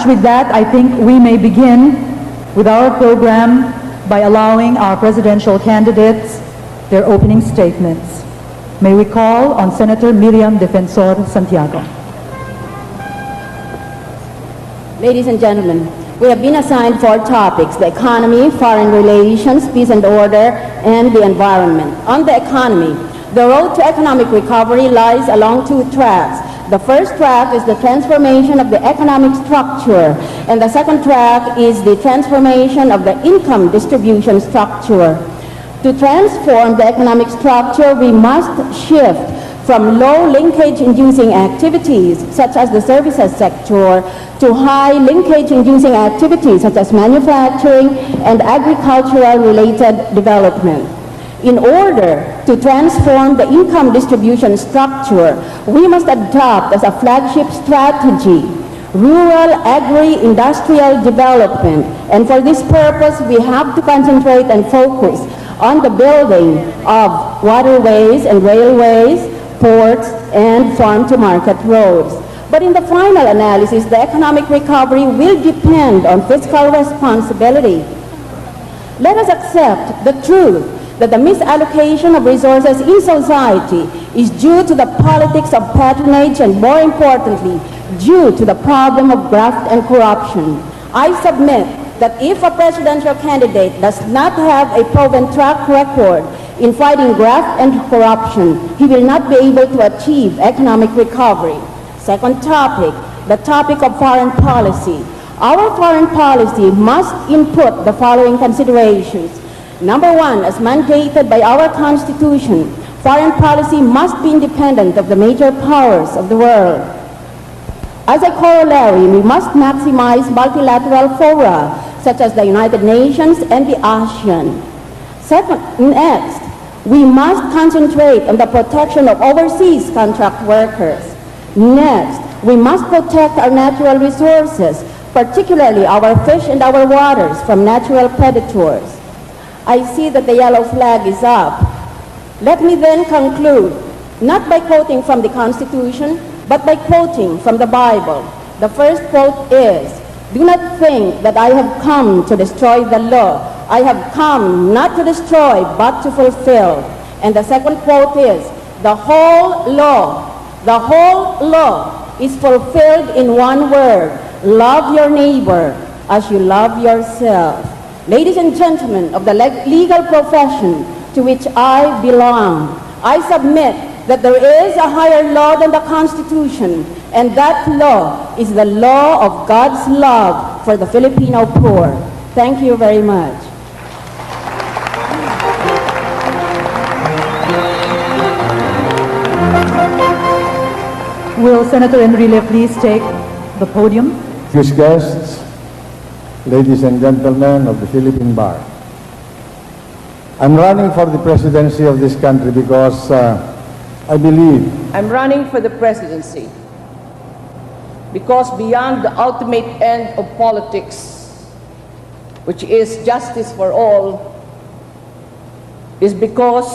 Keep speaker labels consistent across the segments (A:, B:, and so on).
A: much with that, I think we may begin with our program by allowing our presidential candidates their opening statements. May we call on Senator Miriam Defensor Santiago.
B: Ladies and gentlemen, we have been assigned 4 topics: the economy, foreign relations, peace and order, and the environment. On the economy, the road to economic recovery lies along 2 tracks. The first track is the transformation of the economic structure, and the second track is the transformation of the income distribution structure. To transform the economic structure, we must shift from low linkage-inducing activities, such as the services sector, to high linkage-inducing activities, such as manufacturing and agricultural-related development. In order to transform the income distribution structure, we must adopt as a flagship strategy rural agri-industrial development. And for this purpose, we have to concentrate and focus on the building of waterways and railways, ports, and farm-to-market roads. But in the final analysis, the economic recovery will depend on fiscal responsibility. Let us accept the truth that the misallocation of resources in society is due to the politics of patronage and, more importantly, due to the problem of graft and corruption. I submit that if a presidential candidate does not have a proven track record in fighting graft and corruption, he will not be able to achieve economic recovery. Second topic, the topic of foreign policy. Our foreign policy must input the following considerations. Number 1, as mandated by our Constitution, foreign policy must be independent of the major powers of the world. As a corollary, we must maximize multilateral fora, such as the United Nations and the ASEAN. Next, we must concentrate on the protection of overseas contract workers. Next, we must protect our natural resources, particularly our fish and our waters, from natural predators. I see that the yellow flag is up. Let me then conclude, not by quoting from the Constitution, but by quoting from the Bible. The first quote is, "Do not think that I have come to destroy the law. I have come not to destroy, but to fulfill." And the second quote is, the whole law is fulfilled in one word: love your neighbor as you love yourself. Ladies and gentlemen of the legal profession to which I belong, I submit that there is a higher law than the Constitution, and that law is the law of God's love for the Filipino poor. Thank you very much.
A: Will Senator Enrile please take the podium?
C: Distinguished guests, ladies and gentlemen of the Philippine Bar. I'm running for the presidency of this country because I believe
D: I'm running for the presidency because beyond the ultimate end of politics, which is justice for all, is because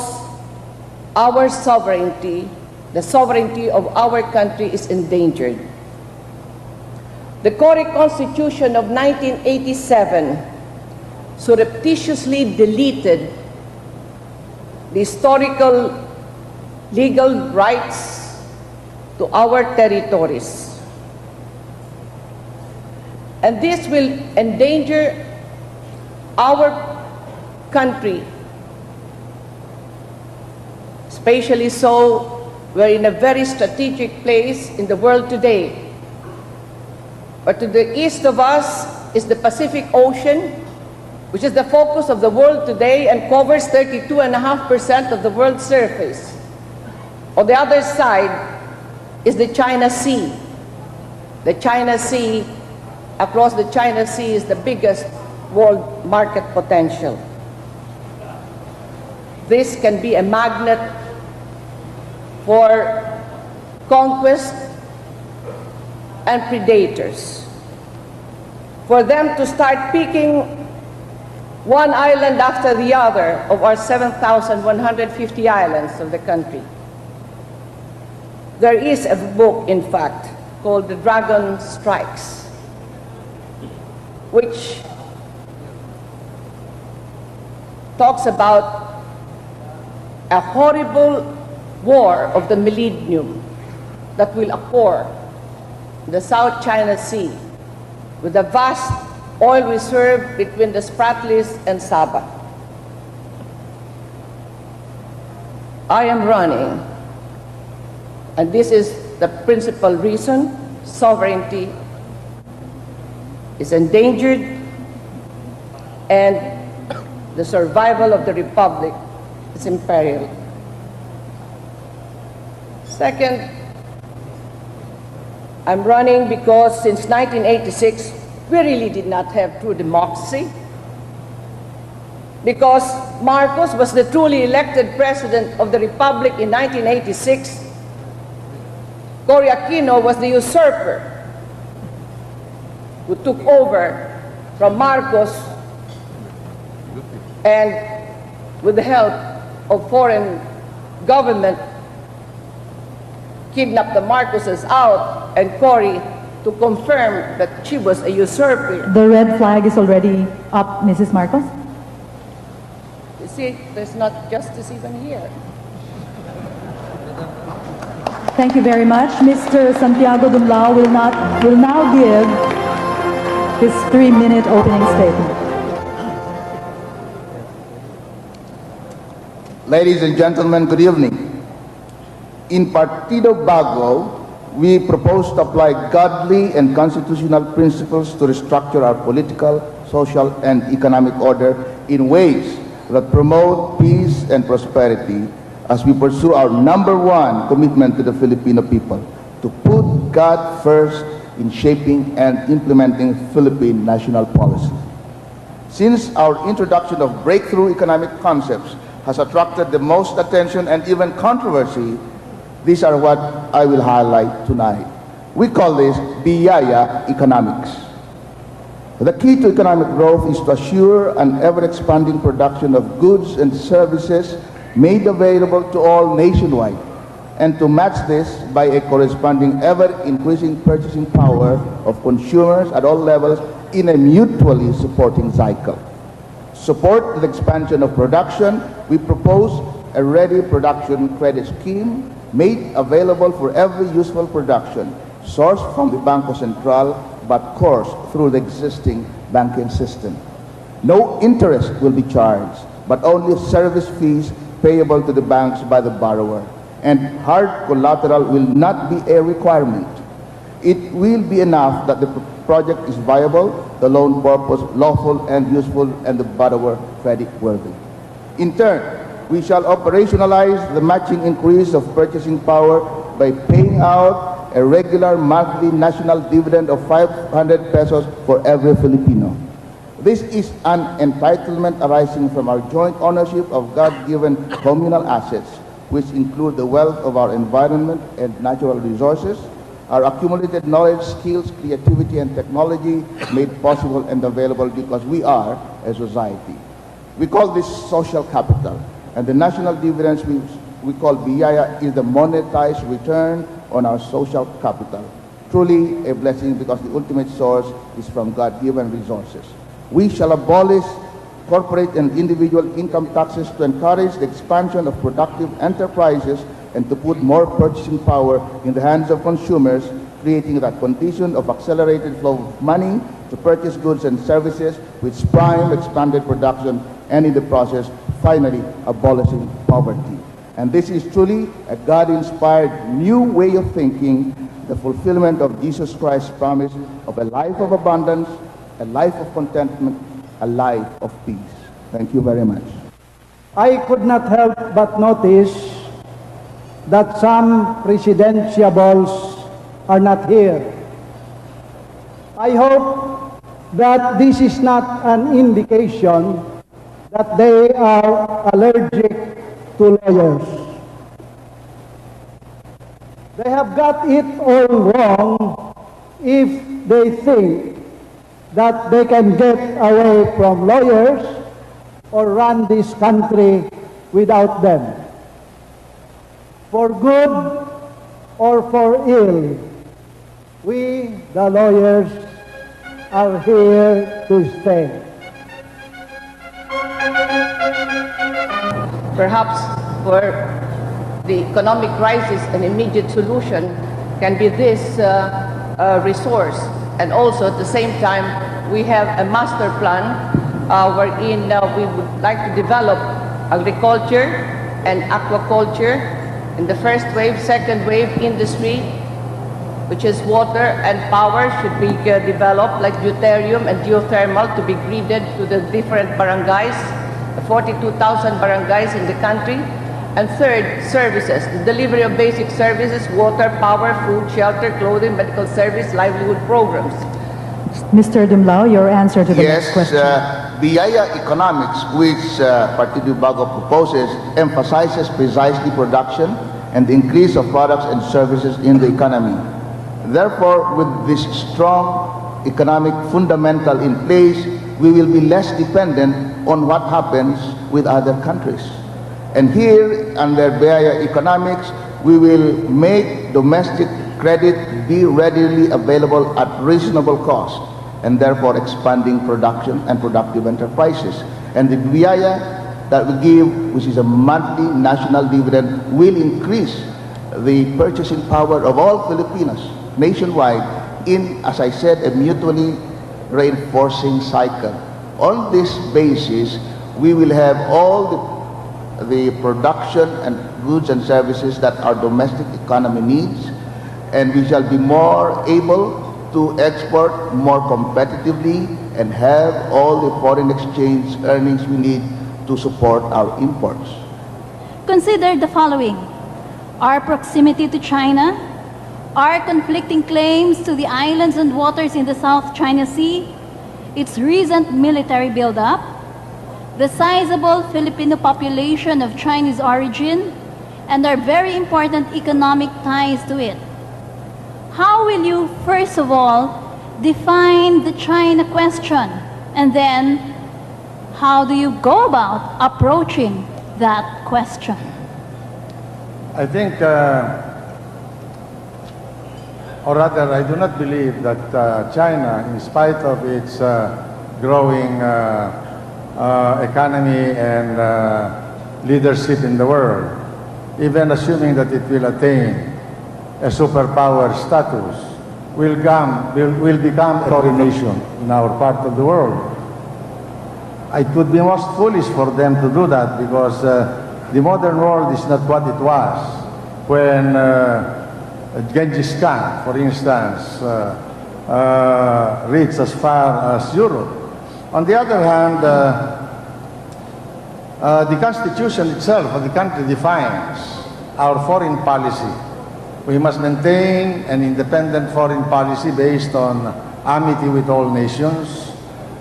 D: our sovereignty, the sovereignty of our country, is endangered. The Cory Constitution of 1987 surreptitiously deleted the historical legal rights to our territories. And this will endanger our country, especially so we're in a very strategic place in the world today. But to the east of us is the Pacific Ocean, which is the focus of the world today and covers 32.5% of the world's surface. On the other side is the China Sea. The China Sea, across the China Sea, is the biggest world market potential. This can be a magnet for conquest and predators, for them to start picking one island after the other of our 7,150 islands of the country. There is a book, in fact, called The Dragon Strikes. which talks about a horrible war of the millennium that will occur in the South China Sea with a vast oil reserve between the Spratlys and Sabah. I am running, and this is the principal reason: sovereignty is endangered and the survival of the Republic is imperiled. Second, I'm running because since 1986, we really did not have true democracy. Because Marcos was the truly elected president of the Republic in 1986, Cory Aquino was the usurper who took over from Marcos and with the help of foreign government kidnapped the Marcoses out and Cory to confirm that she was a usurper.
A: The red flag is already up, Mrs. Marcos.
D: You see, there's not justice even here.
A: Thank you very much. Mr. Santiago Dumlao will now give his 3-minute opening statement.
E: Ladies and gentlemen, good evening. In Partido Bago, we propose to apply godly and constitutional principles to restructure our political, social, and economic order in ways that promote peace and prosperity as we pursue our #1 commitment to the Filipino people, to put God first in shaping and implementing Philippine national policy. Since our introduction of breakthrough economic concepts has attracted the most attention and even controversy, these are what I will highlight tonight. We call this Biyaya economics. The key to economic growth is to assure an ever-expanding production of goods and services made available to all nationwide, and to match this by a corresponding ever-increasing purchasing power of consumers at all levels in a mutually supporting cycle. Support the expansion of production, we propose a ready production credit scheme made available for every useful production, sourced from the Bangko Sentral, but coursed through the existing banking system. No interest will be charged, but only service fees payable to the banks by the borrower. And hard collateral will not be a requirement. It will be enough that the project is viable, the loan purpose lawful and useful, and the borrower creditworthy. In turn, we shall operationalize the matching increase of purchasing power by paying out a regular monthly national dividend of 500 pesos for every Filipino. This is an entitlement arising from our joint ownership of God-given communal assets, which include the wealth of our environment and natural resources, our accumulated knowledge, skills, creativity, and technology made possible and available because we are a society. We call this social capital, and the national dividends we call Biyaya is the monetized return on our social capital. Truly a blessing because the ultimate source is from God-given resources. We shall abolish corporate and individual income taxes to encourage the expansion of productive enterprises and to put more purchasing power in the hands of consumers, creating that condition of accelerated flow of money to purchase goods and services which prime expanded production and in the process, finally abolishing poverty. And this is truly a God-inspired new way of thinking, the fulfillment of Jesus Christ's promise of a life of abundance, a life of contentment, a life of peace. Thank you very much.
F: I could not help but notice that some presidentiables are not here. I hope that this is not an indication that they are allergic to lawyers. They have got it all wrong if they think that they can get away from lawyers or run this country without them. For good or for ill, we, the lawyers, are here to stay.
D: Perhaps for the economic crisis, an immediate solution can be this resource. And also at the same time, we have a master plan wherein we would like to develop agriculture and aquaculture in the first wave, second wave industry, which is water and power should be developed like deuterium and geothermal to be gridded to the different barangays, the 42,000 barangays in the country. And third, services, the delivery of basic services, water, power, food, shelter, clothing, medical service, livelihood programs.
A: Mr. Dumlao, your answer to the next question.
E: Biyaya economics, which Partido Bago proposes, emphasizes precisely production and the increase of products and services in the economy. Therefore, with this strong economic fundamental in place, we will be less dependent on what happens with other countries. And here, under Biyaya economics, we will make domestic credit be readily available at reasonable cost, and therefore expanding production and productive enterprises. And the Biyaya that we give, which is a monthly national dividend, will increase the purchasing power of all Filipinos nationwide in, as I said, a mutually reinforcing cycle. On this basis, we will have all the production and goods and services that our domestic economy needs, and we shall be more able to export more competitively and have all the foreign exchange earnings we need to support our imports.
G: Consider the following: our proximity to China, our conflicting claims to the islands and waters in the South China Sea, its recent military buildup, the sizable Filipino population of Chinese origin, and our very important economic ties to it. How will you, first of all, define the China question? And then, how do you go about approaching that question?
C: I think, or rather, I do not believe that China, in spite of its growing economy and leadership in the world, even assuming that it will attain a superpower status, will become a foreign nation in our part of the world. It would be most foolish for them to do that, because the modern world is not what it was when Genghis Khan, for instance, reached as far as Europe. On the other hand, the Constitution itself of the country defines our foreign policy. We must maintain an independent foreign policy based on amity with all nations,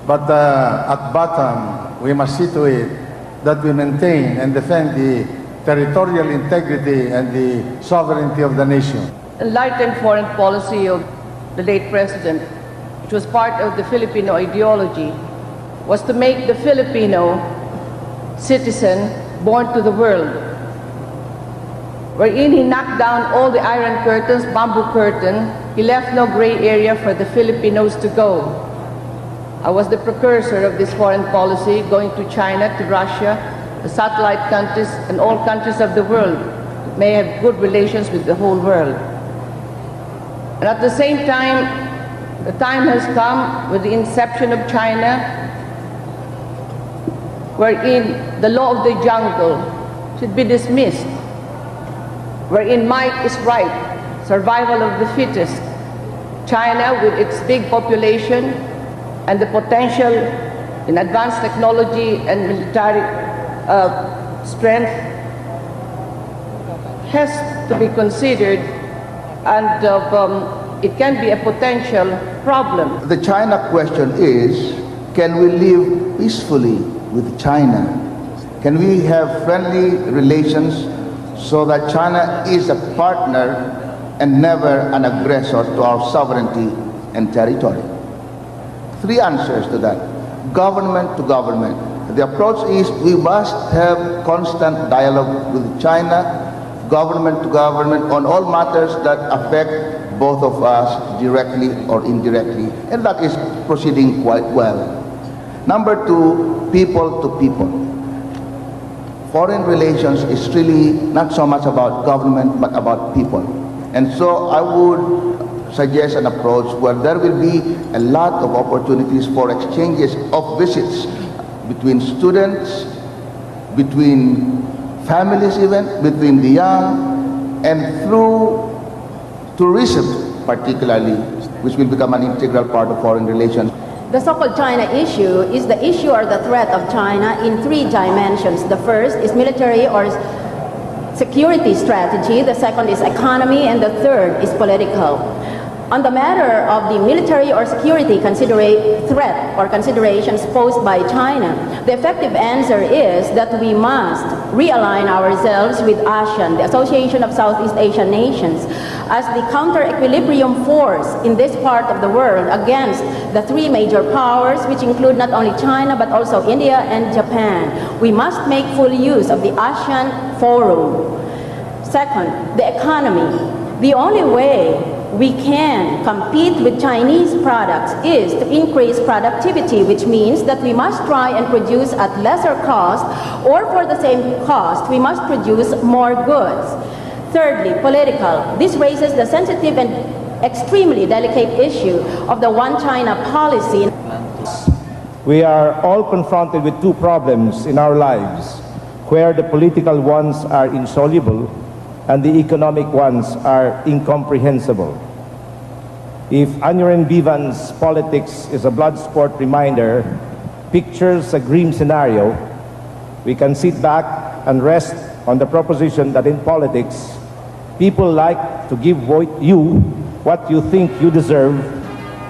C: but at bottom, we must see to it that we maintain and defend the territorial integrity and the sovereignty of the nation.
D: Enlightened foreign policy of the late president, which was part of the Filipino ideology, was to make the Filipino citizen born to the world, wherein he knocked down all the iron curtains, bamboo curtain. He left no gray area for the Filipinos to go. I was the precursor of this foreign policy, going to China, to Russia, the satellite countries, and all countries of the world that may have good relations with the whole world. And at the same time, the time has come with the inception of China, wherein the law of the jungle should be dismissed, wherein might is right, survival of the fittest. China, with its big population and the potential in advanced technology and military strength, has to be considered, and it can be a potential problem.
E: The China question is, can we live peacefully with China? Can we have friendly relations so that China is a partner and never an aggressor to our sovereignty and territory? Three answers to that. Government to government. The approach is we must have constant dialogue with China, government to government, on all matters that affect both of us directly or indirectly, and that is proceeding quite well. Number two, people to people. Foreign relations is really not so much about government, but about people. And so I would suggest an approach where there will be a lot of opportunities for exchanges of visits between students, between families even, between the young, and through tourism particularly, which will become an integral part of foreign relations.
B: The so-called China issue is the issue or the threat of China in three dimensions. The first is military or security strategy, the second is economy, and the third is political. On the matter of the military or security threat or considerations posed by China, the effective answer is that we must realign ourselves with ASEAN, the Association of Southeast Asian Nations, as the counter-equilibrium force in this part of the world against the three major powers, which include not only China but also India and Japan. We must make full use of the ASEAN Forum. Second, the economy. The only way we can compete with Chinese products is to increase productivity, which means that we must try and produce at lesser cost, or for the same cost, we must produce more goods. Thirdly, political. This raises the sensitive and extremely delicate issue of the One China policy.
H: We are all confronted with two problems in our lives, where the political ones are insoluble and the economic ones are incomprehensible. If Aneurin Bevan's Politics is a blood sport reminder pictures a grim scenario, we can sit back and rest on the proposition that in politics, people like to give you what you think you deserve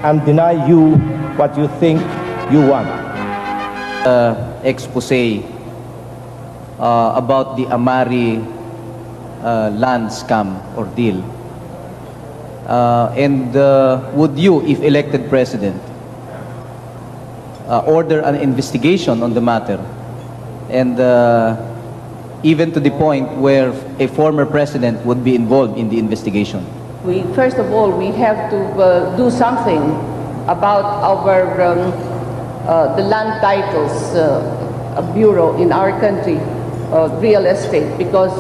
H: and deny you what you think you want.
I: Expose about the Amari land scam or deal. Would you, if elected president, order an investigation on the matter, and even to the point where a former president would be involved in the investigation?
D: First of all, we have to do something about our the land titles bureau in our country, real estate, because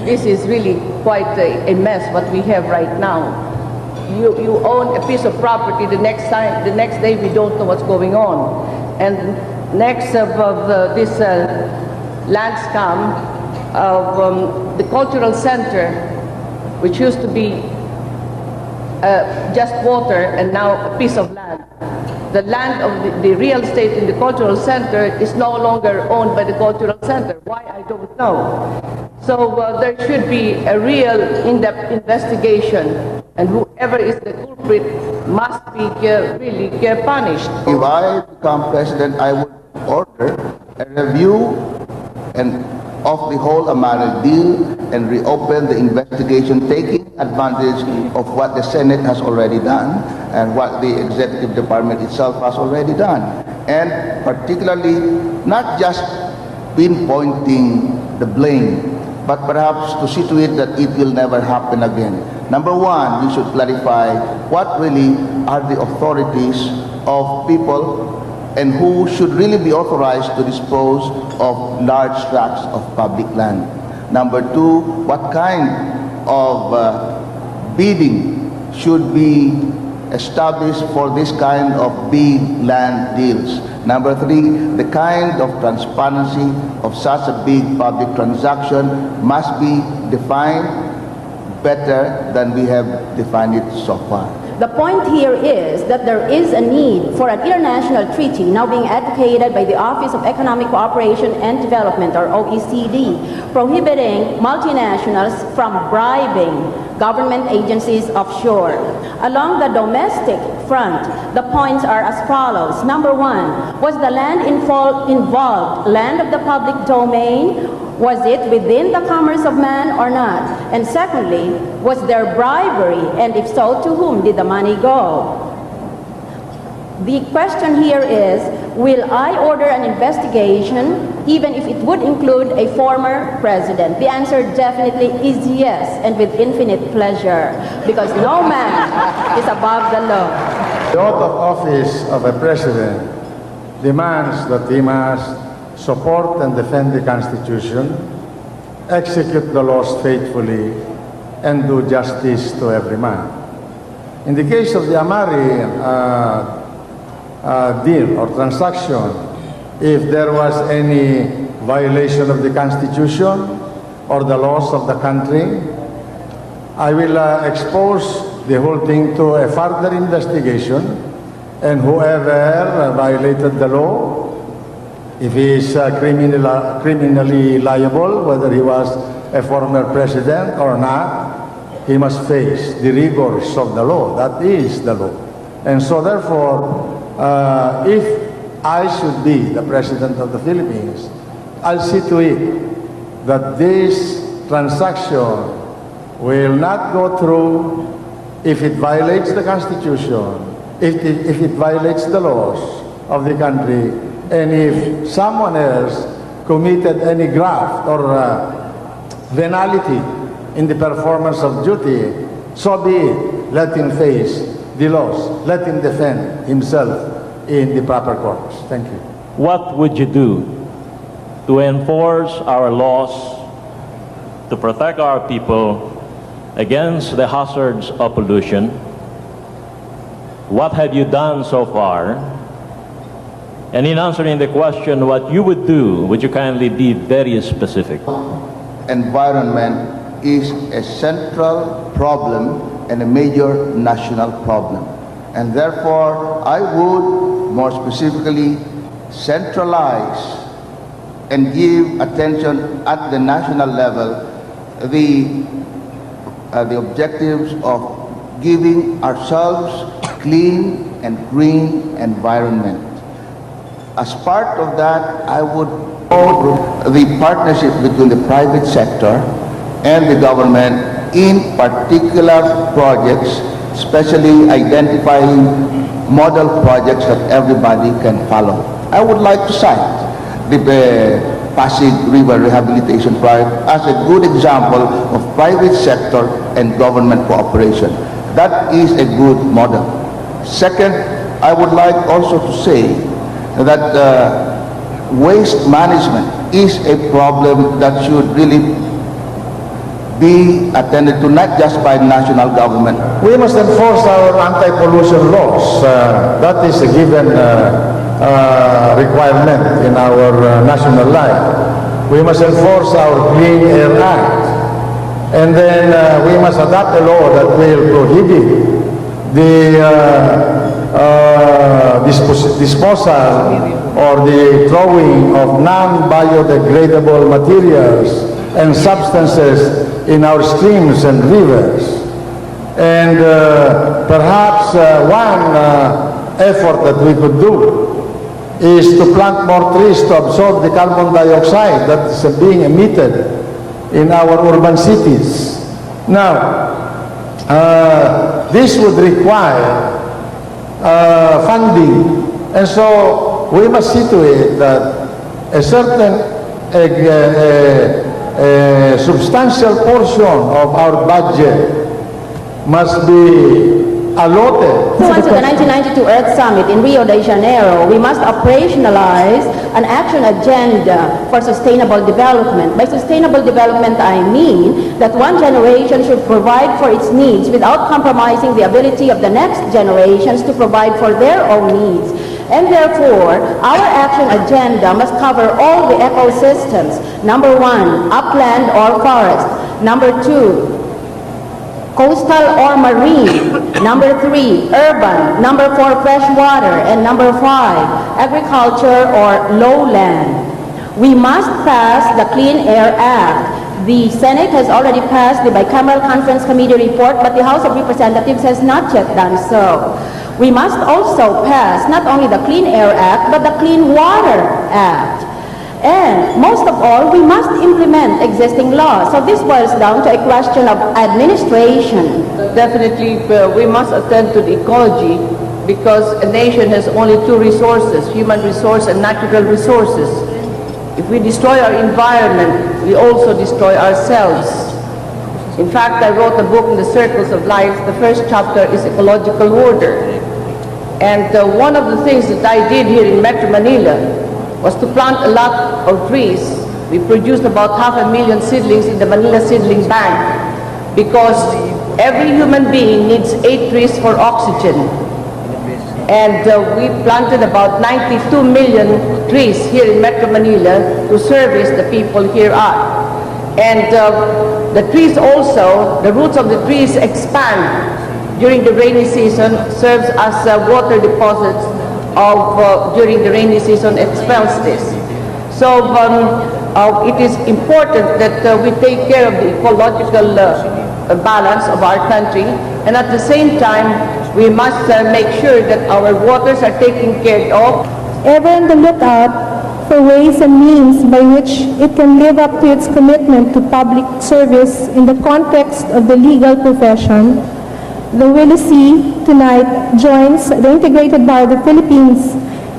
D: this is really quite a mess what we have right now. You own a piece of property, the next day we don't know what's going on. And next of this land scam of the cultural center, which used to be just water and now a piece of land. The land of the real estate in the cultural center is no longer owned by the cultural center. Why, I don't know. So there should be a real in-depth investigation, and whoever is the culprit must be really punished.
E: If I become president, I would order a review of the whole Amari deal and reopen the investigation, taking advantage of what the Senate has already done and what the executive department itself has already done. And particularly, not just pinpointing the blame, but perhaps to see to it that it will never happen again. Number one, we should clarify what really are the authorities of people and who should really be authorized to dispose of large tracts of public land. Number two, what kind of bidding should be established for this kind of big land deals. Number three, the kind of transparency of such a big public transaction must be defined better than we have defined it so far.
B: The point here is that there is a need for an international treaty now being advocated by the Office of Economic Cooperation and Development, or OECD, prohibiting multinationals from bribing government agencies offshore. Along the domestic front, the points are as follows. Number one, was the land involved land of the public domain? Was it within the commerce of man or not? And secondly, was there bribery? And if so, to whom did the money go? The question here is, will I order an investigation even if it would include a former president? The answer definitely is yes, and with infinite pleasure, because no man is above the law.
C: The oath of office of a president demands that he must support and defend the Constitution, execute the laws faithfully, and do justice to every man. In the case of the Amari deal or transaction, if there was any violation of the Constitution or the laws of the country, I will expose the whole thing to a further investigation, and whoever violated the law, if he is criminally liable, whether he was a former president or not, he must face the rigors of the law. That is the law. And so therefore, if I should be the President of the Philippines, I'll see to it that this transaction will not go through if it violates the Constitution, if it violates the laws of the country, and if someone else committed any graft or venality in the performance of duty, so be it. Let him face the laws. Let him defend himself in the proper courts. Thank you.
J: What would you do to enforce our laws, to protect our people against the hazards of pollution? What have you done so far? And in answering the question, what you would do, would you kindly be very specific?
E: Environment is a central problem and a major national problem. And therefore, I would more specifically centralize and give attention at the national level the objectives of giving ourselves clean and green environment. As part of that, I would promote the partnership between the private sector and the government in particular projects, especially identifying model projects that everybody can follow. I would like to cite the Pasig River Rehabilitation Project as a good example of private sector and government cooperation. That is a good model. Second, I would like also to say that waste management is a problem that should really be attended to not just by national government.
C: We must enforce our anti-pollution laws. That is a given requirement in our national life. We must enforce our Clean Air Act. And then we must adopt a law that will prohibit the disposal or the throwing of non-biodegradable materials and substances in our streams and rivers. And perhaps one effort that we could do is to plant more trees to absorb the carbon dioxide that is being emitted in our urban cities. Now, this would require funding, and so we must see to it that a certain a substantial portion of our budget must be allotted.
B: Pursuant to the 1992 Earth Summit in Rio de Janeiro, we must operationalize an action agenda for sustainable development. By sustainable development, I mean that one generation should provide for its needs without compromising the ability of the next generations to provide for their own needs. And therefore, our action agenda must cover all the ecosystems. Number one, upland or forest. Number two, coastal or marine. Number three, urban. Number four, fresh water. And number five, agriculture or lowland. We must pass the Clean Air Act. The Senate has already passed the Bicameral Conference Committee report, but the House of Representatives has not yet done so. We must also pass not only the Clean Air Act, but the Clean Water Act. And most of all, we must implement existing laws. So this boils down to a question of administration.
D: Definitely, we must attend to the ecology, because a nation has only two resources, human resource and natural resources. If we destroy our environment, we also destroy ourselves. In fact, I wrote a book in the Circles of Life. The first chapter is ecological order. And one of the things that I did here in Metro Manila was to plant a lot of trees. We produced about 500,000 seedlings in the Manila Seedling Bank because every human being needs 8 trees for oxygen. And we planted about 92 million trees here in Metro Manila to service the people here are. And the trees also, the roots of the trees expand during the rainy season, serves as water deposits of, during the rainy season, expels this. So it is important that we take care of the ecological balance of our country, and at the same time, we must make sure that our waters are taken care of.
K: Ever on the lookout for ways and means by which it can live up to its commitment to public service in the context of the legal profession, the WILIC tonight joins the Integrated Bar of the Philippines,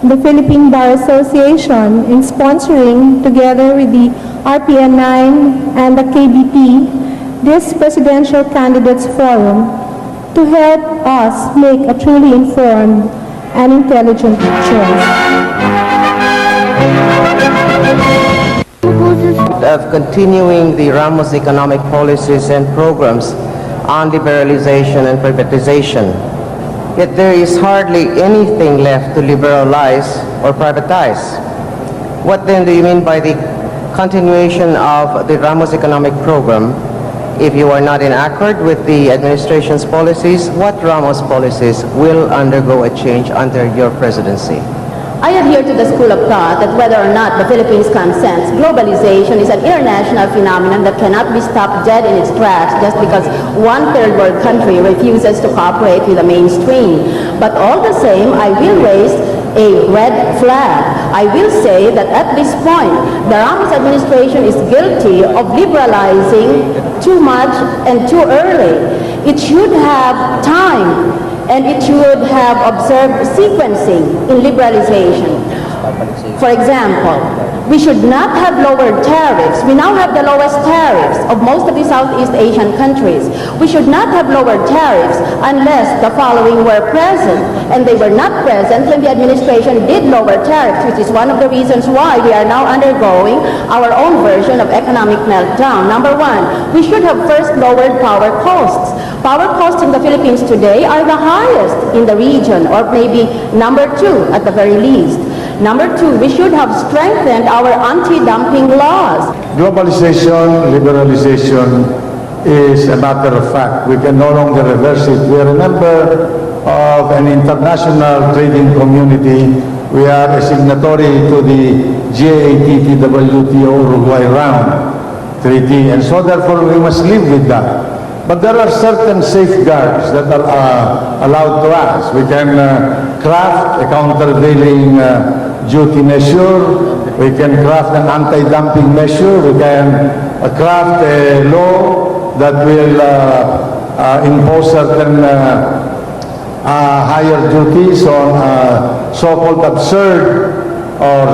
K: the Philippine Bar Association, in sponsoring, together with the RPN9 and the KBP, this Presidential Candidates Forum to help us make a truly informed and intelligent choice.
L: Of continuing the Ramos economic policies and programs on liberalization and privatization. Yet there is hardly anything left to liberalize or privatize. What then do you mean by the continuation of the Ramos economic program? If you are not in accord with the administration's policies, what Ramos policies will undergo a change under your presidency?
B: I adhere to the school of thought that whether or not the Philippines consents, globalization is an international phenomenon that cannot be stopped dead in its tracks just because one third world country refuses to cooperate with the mainstream. But all the same, I will raise a red flag. I will say that at this point, the Ramos administration is guilty of liberalizing too much and too early. It should have time, and it should have observed sequencing in liberalization. For example, we should not have lowered tariffs. We now have the lowest tariffs of most of the Southeast Asian countries. We should not have lowered tariffs unless the following were present, and they were not present when the administration did lower tariffs, which is one of the reasons why we are now undergoing our own version of economic meltdown. Number one, we should have first lowered power costs. Power costs in the Philippines today are the highest in the region, or maybe number 2 at the very least. Number 2, we should have strengthened our anti-dumping laws.
C: Globalization, liberalization is a matter of fact. We can no longer reverse it. We are a member of an international trading community. We are a signatory to the GATT-WTO Uruguay Round Treaty, and so therefore we must live with that. But there are certain safeguards that are allowed to us. We can craft a countervailing duty measure. We can craft an anti-dumping measure. We can craft a law that will impose certain higher duties on so-called absurd or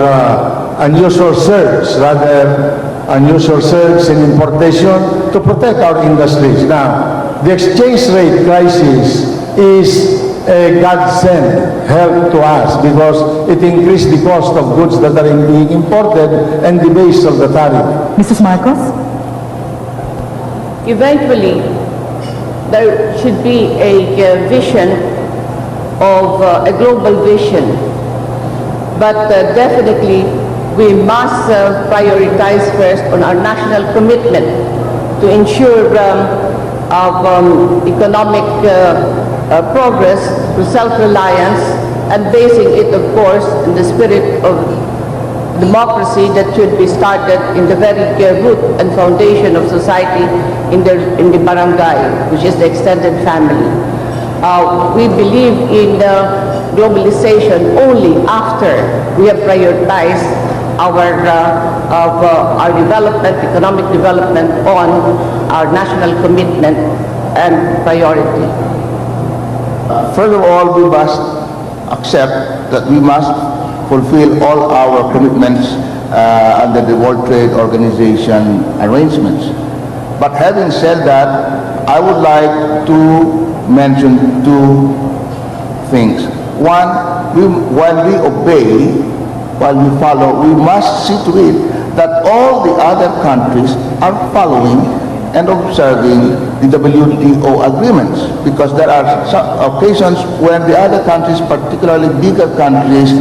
C: unusual surge, rather unusual surge in importation to protect our industries. Now, the exchange rate crisis is a godsend help to us because it increased the cost of goods that are being imported and the base of the tariff.
A: Mrs. Marcos?
D: Eventually, there should be a vision of a global vision, but definitely we must prioritize first on our national commitment to ensure economic progress through self-reliance, and basing it, of course, in the spirit of democracy that should be started in the very root and foundation of society in the barangay, which is the extended family. We believe in globalization only after we have prioritized our development, economic development on our national commitment and priority.
E: Further of all, we must accept that we must fulfill all our commitments under the World Trade Organization arrangements. But having said that, I would like to mention two things. One, while we obey, while we follow, we must see to it that all the other countries are following and observing the WTO agreements, because there are some occasions when the other countries, particularly bigger countries,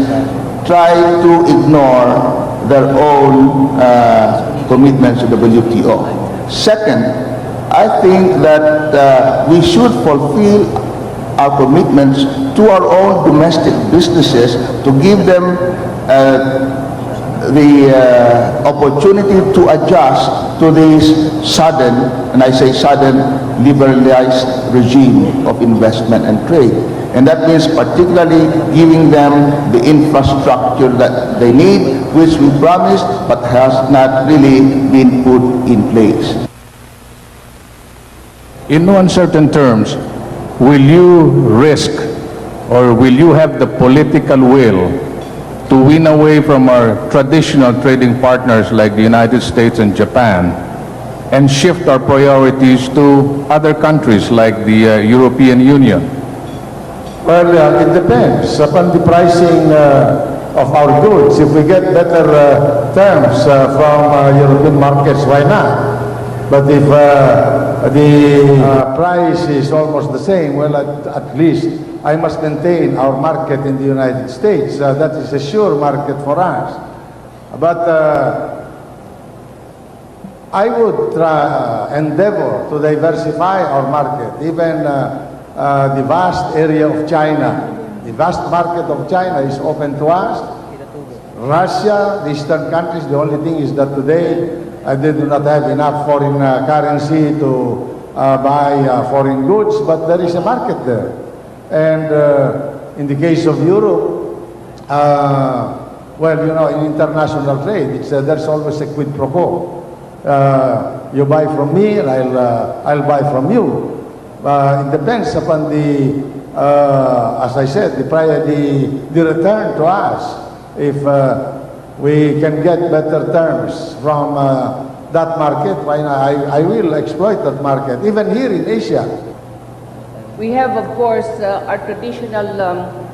E: try to ignore their own commitments to the WTO. Second, I think that we should fulfill our commitments to our own domestic businesses to give them the opportunity to adjust to this sudden, and I say sudden, liberalized regime of investment and trade. And that means particularly giving them the infrastructure that they need, which we promised but has not really been put in place.
C: In no uncertain terms, will you risk or will you have the political will to win away from our traditional trading partners like the United States and Japan and shift our priorities to other countries like the European Union?
M: Well, it depends upon the pricing of our goods. If we get better terms from European markets, why not? But if the price is almost the same, well, at least I must maintain our market in the United States. That is a sure market for us. But I would endeavor to diversify our market, even the vast area of China. The vast market of China is open to us. Russia, the eastern countries, the only thing is that today they do not have enough foreign currency to buy foreign goods, but there is a market there. And in the case of Europe, well, you know, in international trade, there's always a quid pro quo. You buy from me, and I'll buy from you. It depends upon the, as I said, the return to us. If we can get better terms from that market, why not? I will exploit that market, even here in Asia.
D: We have, of course, our traditional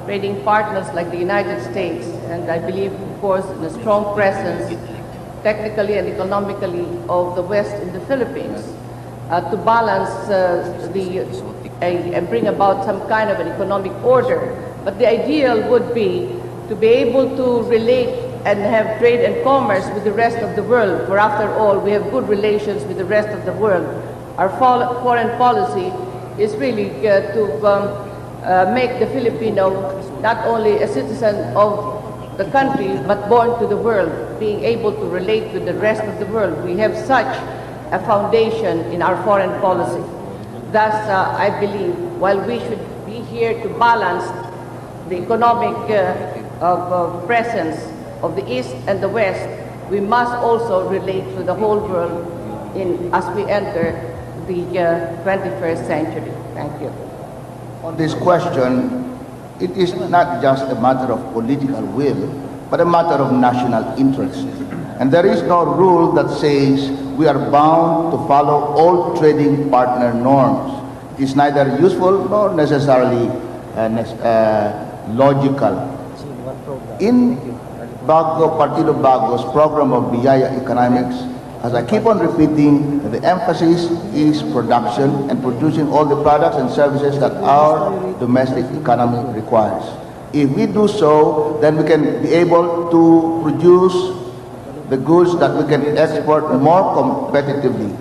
D: trading partners like the United States, and I believe, of course, in a strong presence, technically and economically, of the West in the Philippines, to balance and bring about some kind of an economic order. But the ideal would be to be able to relate and have trade and commerce with the rest of the world, for after all, we have good relations with the rest of the world. Our foreign policy is really to make the Filipino not only a citizen of the country, but born to the world, being able to relate with the rest of the world. We have such a foundation in our foreign policy. Thus, I believe, while we should be here to balance the economic presence of the East and the West, we must also relate to the whole world as we enter the 21st century. Thank you.
E: On this question, it is not just a matter of political will, but a matter of national interest. And there is no rule that says we are bound to follow all trading partner norms. It is neither useful nor necessarily logical. In Partido Bago's program of Biyaya Economics, as I keep on repeating, the emphasis is production and producing all the products and services that our domestic economy requires. If we do so, then we can be able to produce the goods that we can export more competitively.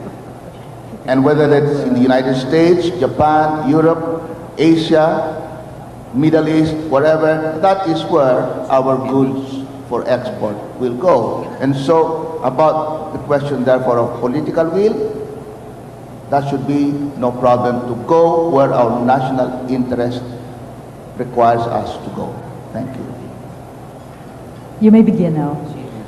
E: And whether that's in the United States, Japan, Europe, Asia, Middle East, wherever, that is where our goods for export will go. And so, about the question, therefore, of political will, that should be no problem to go where our national interest requires us to go. Thank you.
A: You may begin now.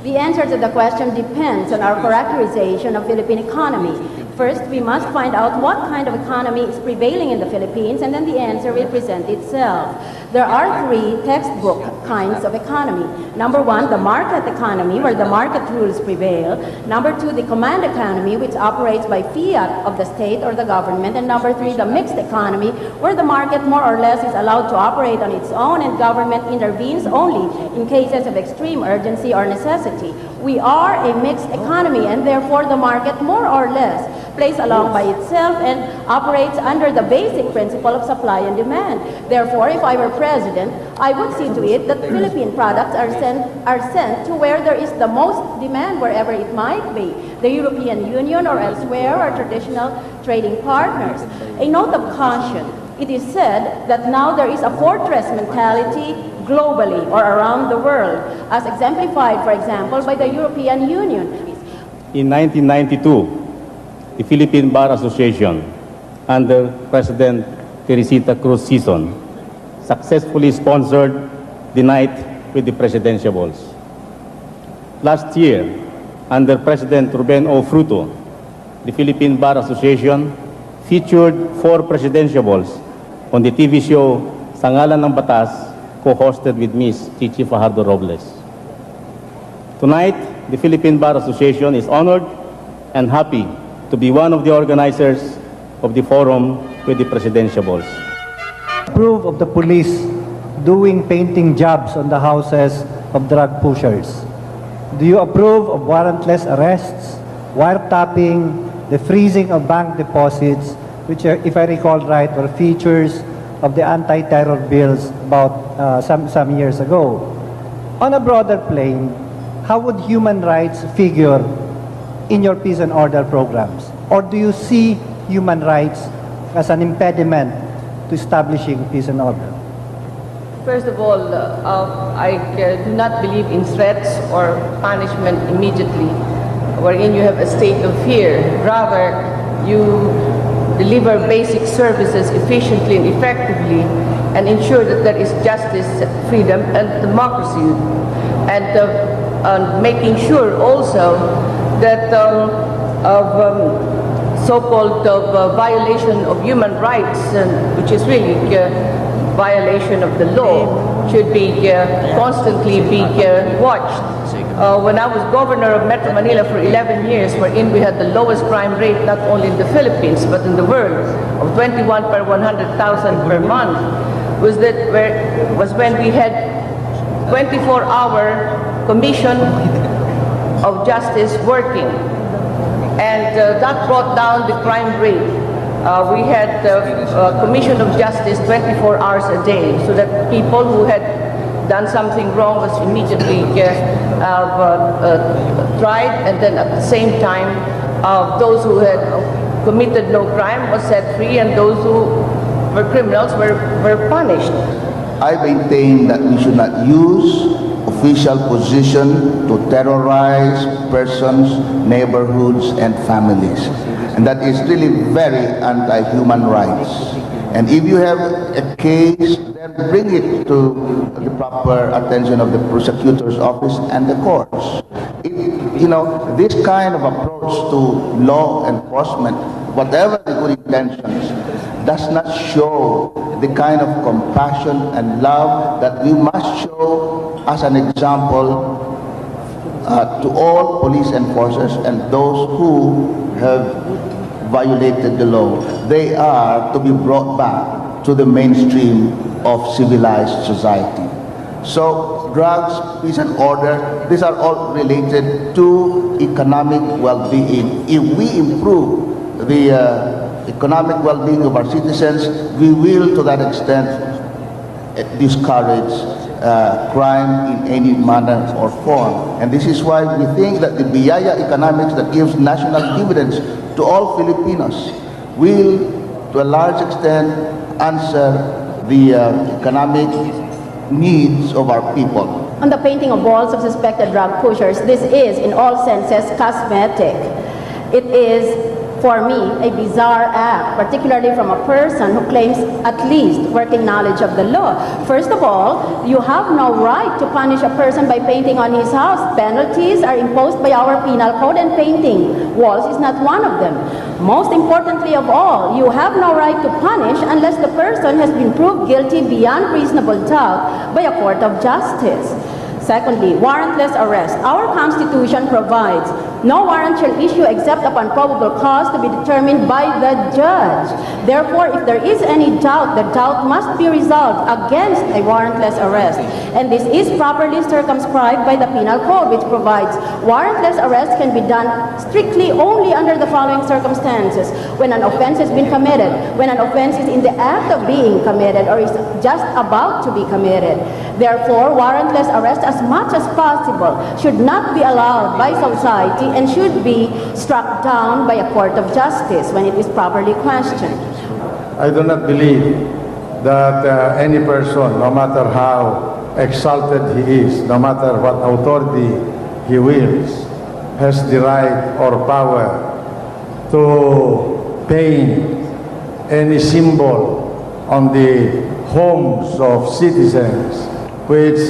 B: The answer to the question depends on our characterization of Philippine economy. First, we must find out what kind of economy is prevailing in the Philippines, and then the answer will present itself. There are three textbook kinds of economy. Number one, the market economy, where the market rules prevail. Number two, the command economy, which operates by fiat of the state or the government. And number three, the mixed economy, where the market more or less is allowed to operate on its own and government intervenes only in cases of extreme urgency or necessity. We are a mixed economy, and therefore the market more or less plays along by itself and operates under the basic principle of supply and demand. Therefore, if I were president, I would see to it that Philippine products are sent to where there is the most demand, wherever it might be, the European Union or elsewhere, or traditional trading partners. A note of caution: it is said that now there is a fortress mentality globally or around the world, as exemplified, for example, by the European Union.
N: In 1992, the Philippine Bar Association, under President Teresita Cruz Sison, successfully sponsored the night with the presidential balls. Last year, under President Ruben O. Fruto, the Philippine Bar Association featured 4 presidential balls on the TV show Sa Ngalan ng Batas, co-hosted with Ms. Chichi Fajardo Robles. Tonight, the Philippine Bar Association is honored and happy to be one of the organizers of the forum with the presidential balls.
F: Approve of the police doing painting jobs on the houses of drug pushers? Do you approve of warrantless arrests, wiretapping, the freezing of bank deposits, which, if I recall right, were features of the anti-terror bills about some years ago? On a broader plane, how would human rights figure in your peace and order programs? Or do you see human rights as an impediment to establishing peace and order?
D: First of all, I do not believe in threats or punishment immediately, wherein you have a state of fear. Rather, you deliver basic services efficiently and effectively and ensure that there is justice, freedom, and democracy. And making sure also that so-called violation of human rights, which is really violation of the law, should be constantly be watched. When I was governor of Metro Manila for 11 years, wherein we had the lowest crime rate not only in the Philippines but in the world of 21 per 100,000 per month, was when we had 24-hour commission of justice working, and that brought down the crime rate. We had commission of justice 24 hours a day, so that people who had done something wrong was immediately tried, and then at the same time those who had committed no crime was set free, and those who were criminals were punished.
E: I maintain that we should not use official position to terrorize persons, neighborhoods, and families. And that is really very anti-human rights. And if you have a case, then bring it to the proper attention of the prosecutor's office and the courts. This kind of approach to law enforcement, whatever the good intentions, does not show the kind of compassion and love that we must show as an example to all police enforcers and those who have violated the law. They are to be brought back to the mainstream of civilized society. So drugs, peace and order, these are all related to economic well-being. If we improve the economic well-being of our citizens, we will to that extent discourage crime in any manner or form. And this is why we think that the Biyaya economics that gives national dividends to all Filipinos will, to a large extent, answer the economic needs of our people.
B: On the painting of walls of suspected drug pushers, this is, in all senses, cosmetic. It is for me, a bizarre act, particularly from a person who claims at least working knowledge of the law. First of all, you have no right to punish a person by painting on his house. Penalties are imposed by our penal code, and painting walls is not one of them. Most importantly of all, you have no right to punish unless the person has been proved guilty beyond reasonable doubt by a court of justice. Secondly, warrantless arrest. Our Constitution provides no warrant shall issue except upon probable cause to be determined by the judge. Therefore, if there is any doubt, the doubt must be resolved against a warrantless arrest. And this is properly circumscribed by the Penal Code, which provides warrantless arrest can be done strictly only under the following circumstances: when an offense has been committed, when an offense is in the act of being committed or is just about to be committed. Therefore, warrantless arrest, as much as possible, should not be allowed by society and should be struck down by a court of justice when it is properly questioned.
C: I do not believe that any person, no matter how exalted he is, no matter what authority he wields, has the right or power to paint any symbol on the homes of citizens which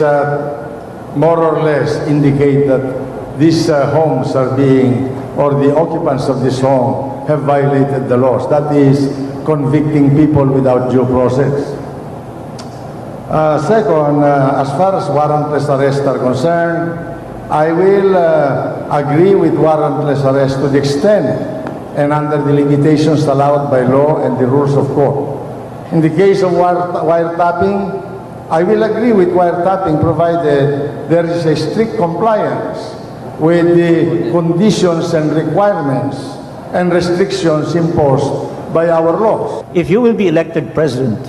C: more or less indicate that these homes are being, or the occupants of this home have violated the laws. That is convicting people without due process. Second, as far as warrantless arrests are concerned, I will agree with warrantless arrest to the extent and under the limitations allowed by law and the rules of court. In the case of wiretapping, I will agree with wiretapping provided there is a strict compliance with the conditions and requirements and restrictions imposed by our laws.
O: If you will be elected president,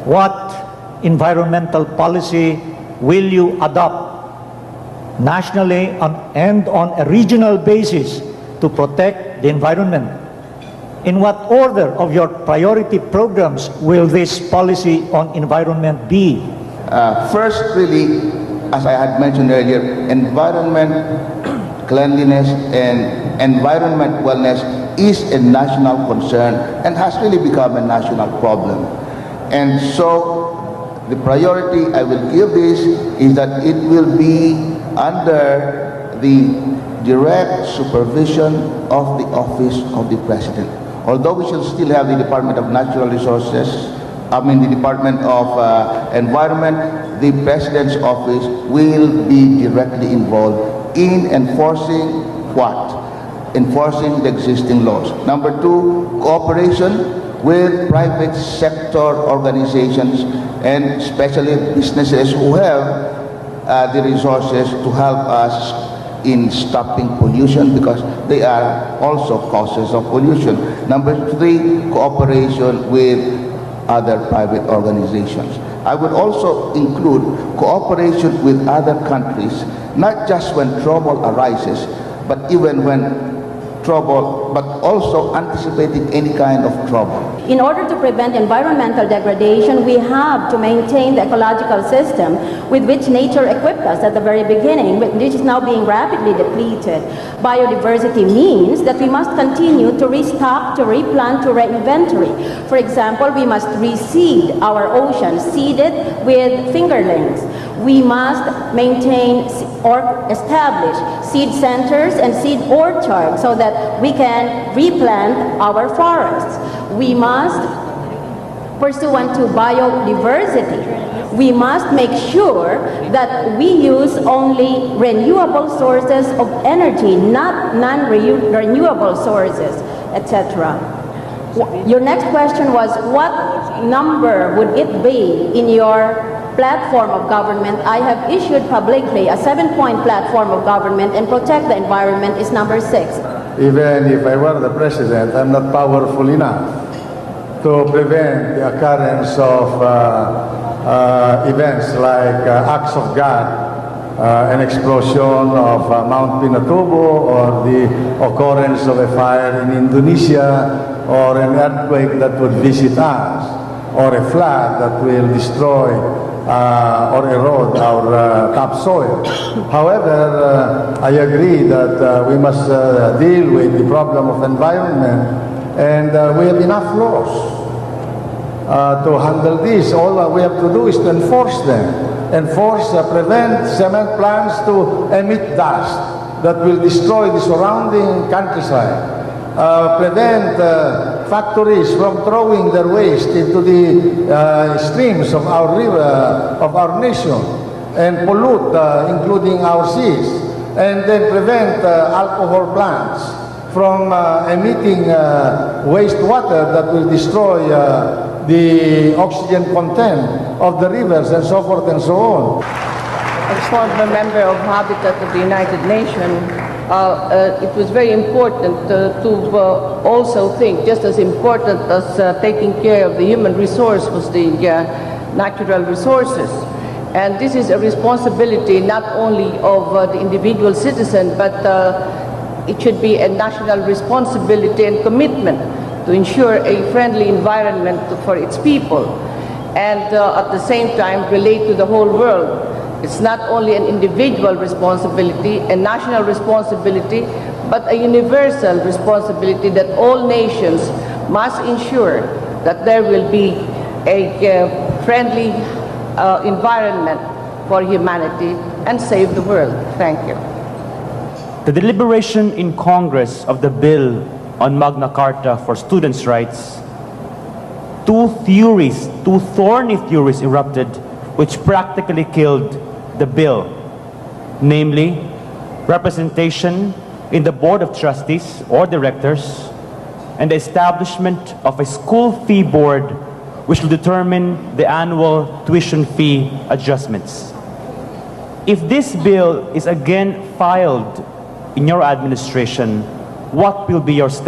O: what environmental policy will you adopt nationally and on a regional basis to protect the environment? In what order of your priority programs will this policy on environment be?
E: First, really, as I had mentioned earlier, environment, cleanliness, and environment wellness is a national concern and has really become a national problem. And so, the priority I will give this is that it will be under the direct supervision of the office of the President. Although we shall still have the Department of Natural Resources, the Department of Environment, the President's office will be directly involved in enforcing what? Enforcing the existing laws. Number two, cooperation with private sector organizations and especially businesses who have the resources to help us in stopping pollution, because they are also causes of pollution. Number three, cooperation with other private organizations. I would also include cooperation with other countries, not just when trouble arises, but even when trouble, but also anticipating any kind of trouble.
B: In order to prevent environmental degradation, we have to maintain the ecological system with which nature equipped us at the very beginning, which is now being rapidly depleted. Biodiversity means that we must continue to restock, to replant, to reinventory. For example, we must reseed our oceans, seeded with fingerlings. We must maintain or establish seed centers and seed orchards so that we can replant our forests. We must, pursuant to biodiversity, we must make sure that we use only renewable sources of energy, not non-renewable sources, etc. Your next question was, what number would it be in your platform of government? I have issued publicly a 7-point platform of government, and protect the environment is number 6.
C: Even if I were the president, I'm not powerful enough to prevent the occurrence of events like acts of God, an explosion of Mount Pinatubo, or the occurrence of a fire in Indonesia, or an earthquake that would visit us, or a flood that will destroy or erode our topsoil. However, I agree that we must deal with the problem of environment, and we have enough laws to handle this. All we have to do is to enforce them. Prevent cement plants to emit dust that will destroy the surrounding countryside. Prevent factories from throwing their waste into the streams of our river, of our nation, and pollute, including our seas. And then prevent alcohol plants from emitting wastewater that will destroy the oxygen content of the rivers, and so forth and so on.
D: As former member of Habitat of the United Nations, it was very important to also think, just as important as taking care of the human resource was the natural resources. And this is a responsibility not only of the individual citizen, but it should be a national responsibility and commitment to ensure a friendly environment for its people, and at the same time relate to the whole world. It's not only an individual responsibility, a national responsibility, but a universal responsibility that all nations must ensure that there will be a friendly environment for humanity and save the world. Thank you.
P: The deliberation in Congress of the bill on Magna Carta for students' rights, two thorny theories erupted which practically killed the bill, namely representation in the Board of Trustees or Directors, and the establishment of a school fee board which will determine the annual tuition fee adjustments. If this bill is again filed in your administration, what will be your stand?